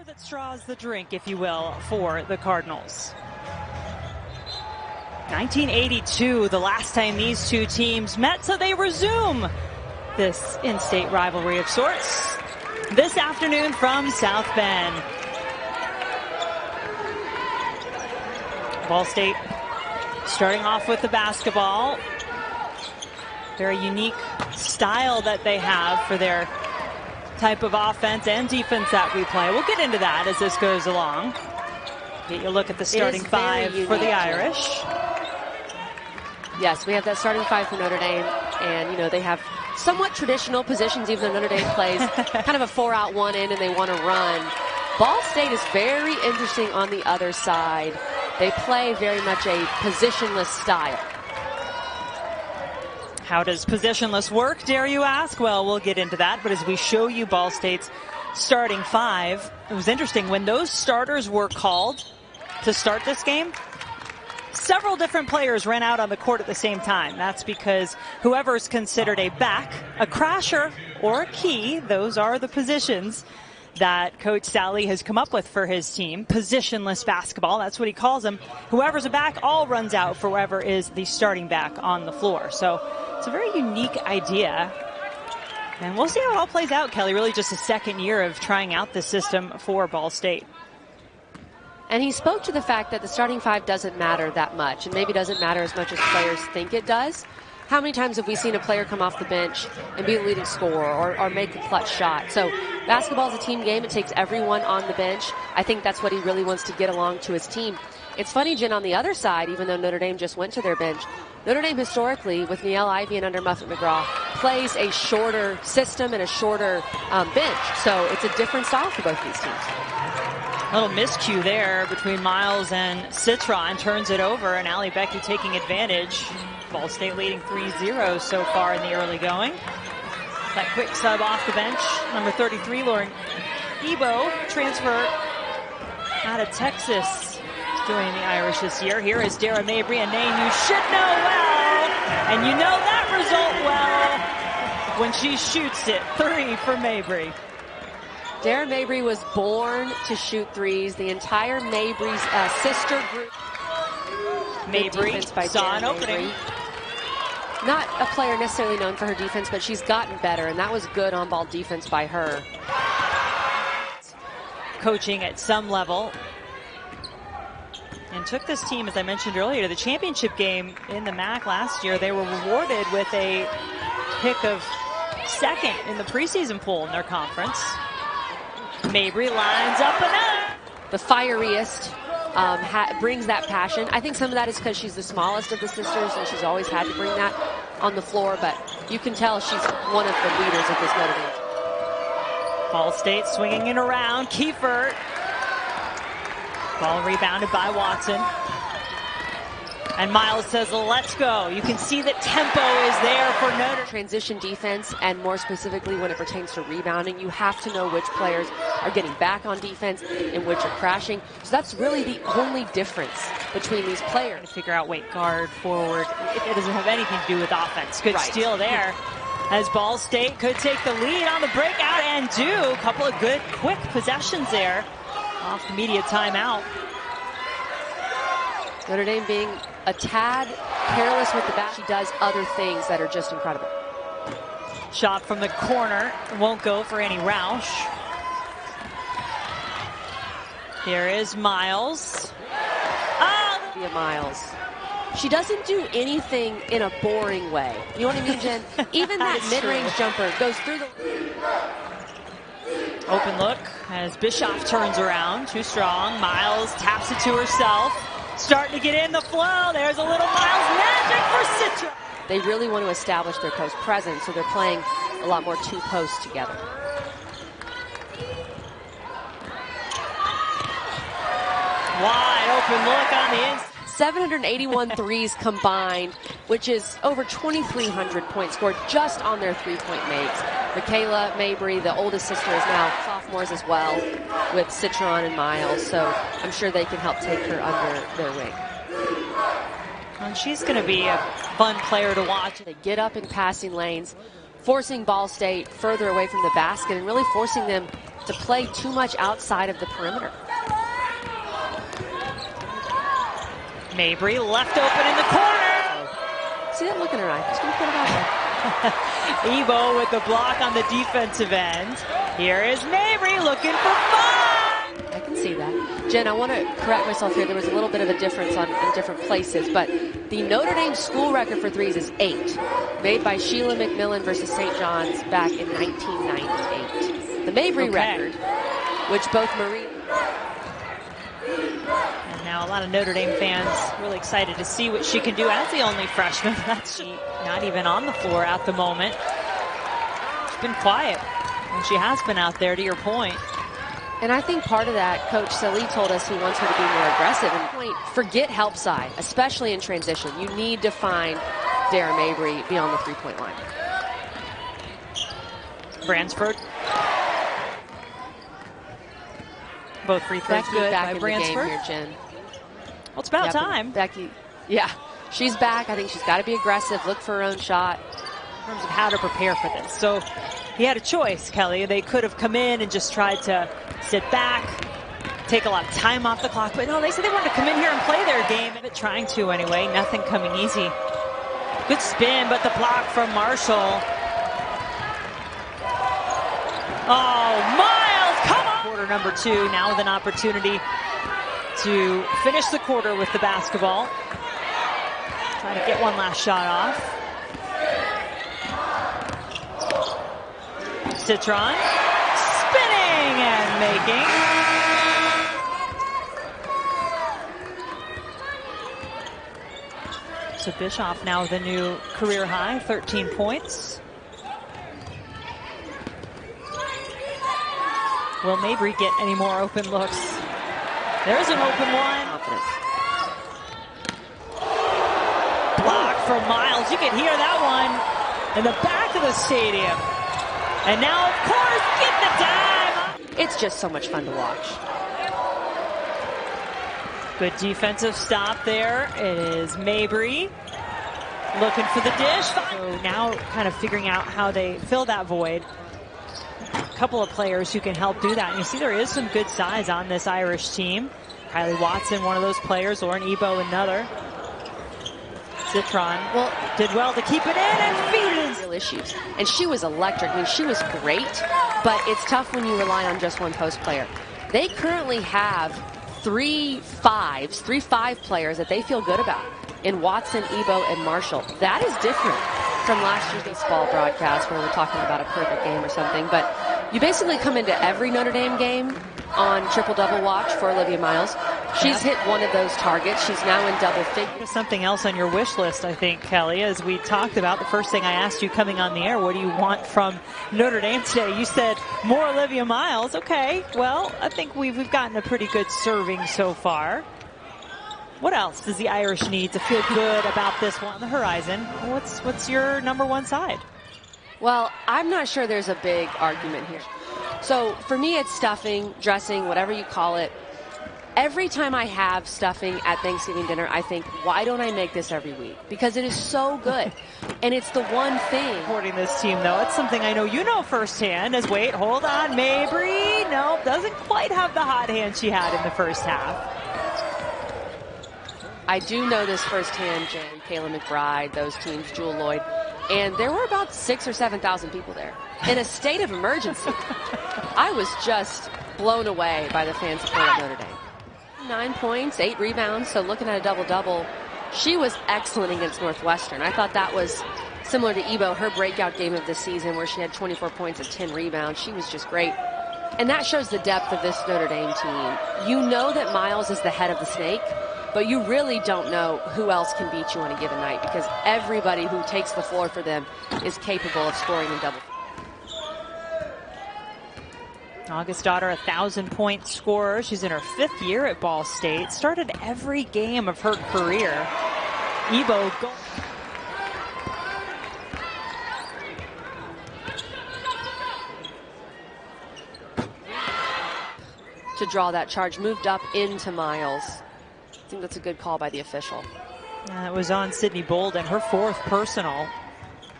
that straws the drink, if you will, for the Cardinals. 1982, the last time these two teams met, so they resume this in-state rivalry of sorts this afternoon from South Bend. Ball State starting off with the basketball. Very unique style that they have for their type of offense and defense that we play. We'll get into that as this goes along. Get you a look at the starting five for the Irish. Yes, we have that starting five for Notre Dame, and you know they have somewhat traditional positions, even though Notre Dame plays kind of a 4-out, 1 in, and they want to run. Ball State is very interesting on the other side. They play very much a positionless style. How does positionless work, dare you ask? Well, we'll get into that, but as we show you Ball State's starting five, it was interesting when those starters were called to start this game. Several different players ran out on the court at the same time. That's because whoever's considered a back, a crasher, or a key, those are the positions that Coach Sally has come up with for his team. Positionless basketball, that's what he calls them. Whoever's a back, all runs out for whoever is the starting back on the floor. So it's a very unique idea. And we'll see how it all plays out, Kelly. Really just a second year of trying out this system for Ball State. And he spoke to the fact that the starting five doesn't matter that much, and maybe doesn't matter as much as players think it does. How many times have we seen a player come off the bench and be the leading scorer or make a clutch shot? So basketball is a team game. It takes everyone on the bench. I think that's what he really wants to get along to his team. It's funny, Jen, on the other side, even though Notre Dame just went to their bench, Notre Dame historically, with Niele, Ivey, and under Muffet McGraw, plays a shorter system and a shorter bench. So it's a different style for both these teams. A little miscue there between Miles and Citron. Turns it over, and Allie Becky taking advantage. Ball State leading 3-0 so far in the early going. That quick sub off the bench. Number 33, Lauren Ebo, transfer out of Texas, joining the Irish this year. Here is Dara Mabrey, a name you should know well. And you know that result well when she shoots it. 3 for Mabrey. Dara Mabrey was born to shoot threes. The entire Mabrey's sister group. Mabrey saw an opening. Not a player necessarily known for her defense, but she's gotten better, and that was good on-ball defense by her. Coaching at some level. And took this team, as I mentioned earlier, to the championship game in the MAC last year. They were rewarded with a pick of second in the preseason poll in their conference. Mabrey lines up and up. The fieriest, brings that passion. I think some of that is because she's the smallest of the sisters, and she's always had to bring that on the floor, but you can tell she's one of the leaders of this Notre Dame. Ball State swinging it around. Kiefer. Ball rebounded by Watson. And Miles says, let's go. You can see that tempo is there for Notre Dame. Transition defense, and more specifically when it pertains to rebounding, you have to know which players are getting back on defense and which are crashing. So that's really the only difference between these players. To figure out, wait, guard, forward. It doesn't have anything to do with offense. Good steal there. As Ball State could take the lead on the breakout and do. A couple of good, quick possessions there off the media timeout. Notre Dame being a tad careless with the bat. She does other things that are just incredible. Shot from the corner. Won't go for any Roush. Here is Miles. Oh! Via Miles. She doesn't do anything in a boring way. You know what I mean, Jen? Even that mid-range jumper goes through the... Open look as Bischoff turns around. Too strong. Miles taps it to herself. Starting to get in the flow. There's a little Miles magic for Citron. They really want to establish their post presence, so they're playing a lot more two posts together. Wide open look on the inside. 781 threes combined, which is over 2,300 points scored just on their three-point makes. Michaela Mabrey, the oldest sister, is now sophomores as well with Citron and Miles, so I'm sure they can help take her under their wing. And she's going to be a fun player to watch. They get up in passing lanes, forcing Ball State further away from the basket and really forcing them to play too much outside of the perimeter. Mabrey left open in the corner. See that look in her eye? She's going to put it out there. Ebo with the block on the defensive end. Here is Mabrey looking for fun. I can see that. Jen, I want to correct myself here. There was a little bit of a difference in different places, but the Notre Dame school record for threes is 8, made by Sheila McMillan versus St. John's back in 1998. The Mabrey record, which both Marie... And now a lot of Notre Dame fans really excited to see what she can do as the only freshman. That's not even on the floor at the moment. She's been quiet, and she has been out there, to your point. And I think part of that, Coach Salih told us he wants her to be more aggressive. And forget help side, especially in transition. You need to find Dara Mabrey beyond the three-point line. Bransford. Both free throws good back by in Bransford. The game here, Jen. Well, it's about time. Becky, yeah, she's back. I think she's got to be aggressive, look for her own shot. In terms of how to prepare for this. So he had a choice, Kelly. They could have come in and just tried to sit back, take a lot of time off the clock. But no, they said they wanted to come in here and play their game. But trying to anyway. Nothing coming easy. Good spin, but the block from Marshall. Oh, Miles, come on! Quarter number 2, now with an opportunity to finish the quarter with the basketball. Trying to get one last shot off. Citron spinning and making. So Bischoff now with a new career high, 13 points. Will Mabrey get any more open looks? There's an open one. Block from Miles. You can hear that one in the back of the stadium. And now, of course, getting the dime. It's just so much fun to watch. Good defensive stop there. It is Mabrey looking for the dish. So now kind of figuring out how they fill that void. A couple of players who can help do that. And you see there is some good size on this Irish team. Kylie Watson, one of those players. Lauren Ebo, another. Citron did well to keep it in and feed it. Real issues. And she was electric. I mean, she was great, but it's tough when you rely on just one post player. They currently have 3 5 players that they feel good about in Watson, Ebo, and Marshall. That is different from last year's baseball broadcast where we're talking about a perfect game or something. But you basically come into every Notre Dame game on triple-double watch for Olivia Miles. She's hit one of those targets. She's now in double figures. Something else on your wish list, I think, Kelly, as we talked about. The first thing I asked you coming on the air, what do you want from Notre Dame today? You said more Olivia Miles. Okay, well, I think we've gotten a pretty good serving so far. What else does the Irish need to feel good about this one on the horizon? What's your number one side? Well, I'm not sure there's a big argument here. So for me, it's stuffing, dressing, whatever you call it. Every time I have stuffing at Thanksgiving dinner, I think, why don't I make this every week? Because it is so good. And it's the one thing. Supporting this team, though, it's something I know you know firsthand. As wait, hold on, Mabrey. No, doesn't quite have the hot hand she had in the first half. I do know this firsthand, Jen, Kayla McBride, those teams, Jewel Lloyd. And there were about 6,000 or 7,000 people there in a state of emergency. I was just blown away by the fan support at Notre Dame. 9 points, 8 rebounds, so looking at a double-double. She was excellent against Northwestern. I thought that was similar to Ebo, her breakout game of the season where she had 24 points and 10 rebounds. She was just great. And that shows the depth of this Notre Dame team. You know that Miles is the head of the snake, but you really don't know who else can beat you on a given night because everybody who takes the floor for them is capable of scoring in double. August-Daughter, 1,000-point scorer. She's in her 5th year at Ball State. Started every game of her career. Ebo to draw that charge, moved up into Miles. I think that's a good call by the official. It was on Sydney Bolden, her 4th personal.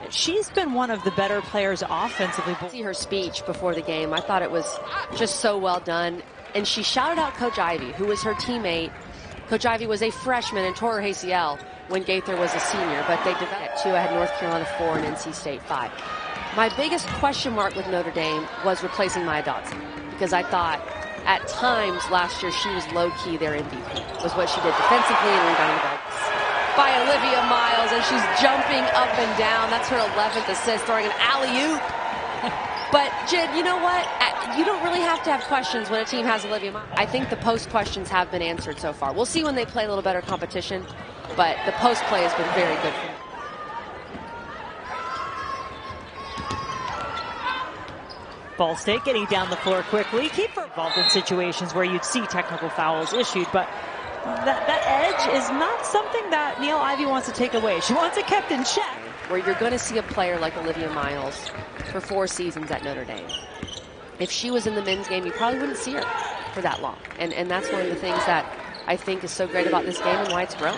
She's been one of the better players offensively. See her speech before the game. I thought it was just so well done. And she shouted out Coach Ivey, who was her teammate. Coach Ivey was a freshman and tore her ACL when Gaither was a senior, but they developed 2. I had North Carolina 4 and NC State 5. My biggest question mark with Notre Dame was replacing Maya Dotson, because I thought at times last year she was low-key their MVP, was what she did defensively and rebounding the ball. By Olivia Miles, and she's jumping up and down. That's her 11th assist, throwing an alley-oop. But, Jid, you know what? You don't really have to have questions when a team has Olivia Miles. I think the post questions have been answered so far. We'll see when they play a little better competition, but the post play has been very good for them. Ball State getting down the floor quickly. Keep her involved in situations where you'd see technical fouls issued, but that edge is not something that Niele Ivey wants to take away. She wants it kept in check. Where you're going to see a player like Olivia Miles for 4 seasons at Notre Dame. If she was in the men's game, you probably wouldn't see her for that long. And that's one of the things that I think is so great about this game and why it's growing.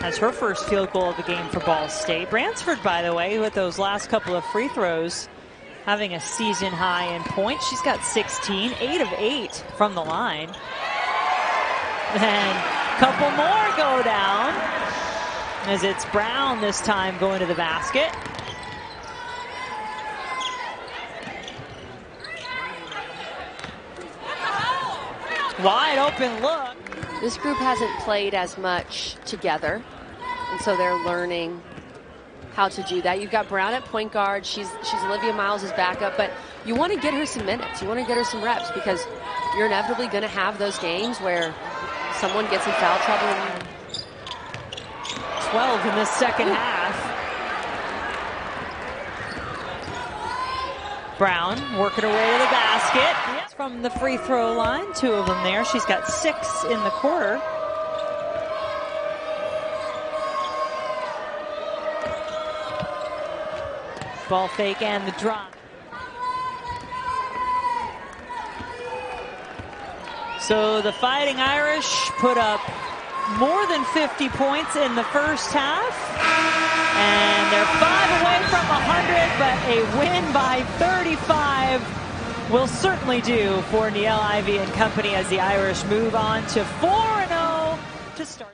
That's her first field goal of the game for Ball State. Bransford, by the way, with those last couple of free throws, having a season high in points. She's got 16, 8 of 8 from the line. And a couple more go down as it's Brown this time going to the basket. Wide open look. This group hasn't played as much together, and so they're learning how to do that. You've got Brown at point guard. She's Olivia Miles' backup, but you want to get her some minutes. You want to get her some reps, because you're inevitably going to have those games where someone gets in foul trouble. And 12 in the second half. Brown working her way to the basket. From the free throw line, 2 of them there. She's got 6 in the quarter. Ball fake and the drop. So the Fighting Irish put up more than 50 points in the first half. And they're 5 away from 100, but a win by 35 will certainly do for Niele Ivey and company as the Irish move on to 4-0 to start.